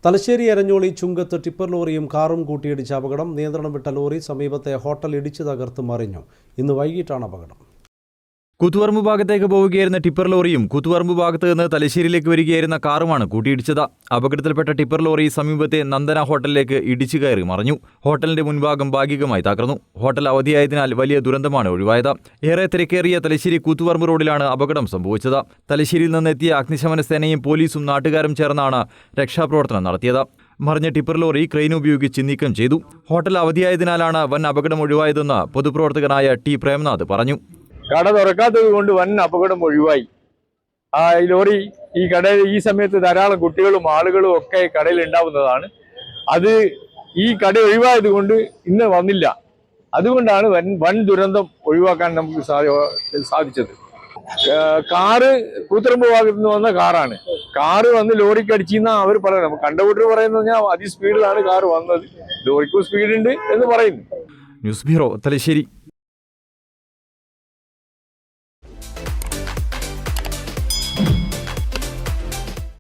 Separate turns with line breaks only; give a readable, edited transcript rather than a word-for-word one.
തലശ്ശേരി എരഞ്ഞോളി ചുങ്കത്ത് tipper ലോറിയും കാറും കൂട്ടിയിടിച്ച അപകടം. നിയന്ത്രണം വിട്ട ലോറി സമീപത്തെ ഹോട്ടൽ ഇടിച്ചു തകർത്ത് മറിഞ്ഞു. ഇന്ന് വൈകിട്ടാണ് അപകടം.
കൂത്തുപറമ്പ് ഭാഗത്തേക്ക് പോവുകയായിരുന്ന ടിപ്പർ ലോറിയും കൂത്തുപറമ്പ് ഭാഗത്ത് നിന്ന് തലശ്ശേരിയിലേക്ക് വരികയായിരുന്ന കാറുമാണ് കൂട്ടിയിടിച്ചത്. അപകടത്തിൽപ്പെട്ട ടിപ്പർ ലോറി സമീപത്തെ നന്ദന ഹോട്ടലിലേക്ക് ഇടിച്ചു കയറി മറിഞ്ഞു. ഹോട്ടലിന്റെ മുൻഭാഗം ഭാഗികമായി തകർന്നു. ഹോട്ടൽ അവധിയായതിനാൽ വലിയ ദുരന്തമാണ് ഒഴിവായത്. ഏറെ തിരക്കേറിയ തലശ്ശേരി കൂത്തുപറമ്പ് റോഡിലാണ് അപകടം സംഭവിച്ചത്. തലശ്ശേരിയിൽ നിന്നെത്തിയ അഗ്നിശമന സേനയും പോലീസും നാട്ടുകാരും ചേർന്നാണ് രക്ഷാപ്രവർത്തനം നടത്തിയത്. മറിഞ്ഞ ടിപ്പർ ലോറി ക്രെയിൻ ഉപയോഗിച്ച് നീക്കം ചെയ്തു. ഹോട്ടൽ അവധിയായതിനാലാണ് വൻ അപകടം ഒഴിവായതെന്ന് പൊതുപ്രവർത്തകനായ ടി പ്രേംനാഥ് പറഞ്ഞു.
കട തുറക്കാത്തത് കൊണ്ട് വൻ അപകടം ഒഴിവായി. ഈ ലോറി ഈ കടയിൽ ഈ സമയത്ത് ധാരാളം കുട്ടികളും ആളുകളും ഒക്കെ കടയിൽ ഉണ്ടാവുന്നതാണ്. അത് ഈ കട ഒഴിവായത് കൊണ്ട് ഇന്ന് വന്നില്ല. അതുകൊണ്ടാണ് വൻ ദുരന്തം ഒഴിവാക്കാൻ നമുക്ക് സാധിച്ചത്. കാറ് കൂത്തുപറമ്പ് ഭാഗത്ത് നിന്ന് വന്ന കാറാണ്. കാറ് വന്ന് ലോറിക്ക് അടിച്ചെന്നാ അവർ പറയുന്നത്. കണ്ടകൂട്ടർ പറയുന്നത് അതിസ്പീഡിലാണ് കാറ് വന്നത്, ലോറിക്കും സ്പീഡുണ്ട് എന്ന് പറയുന്നു.
News bureau, Thalassery.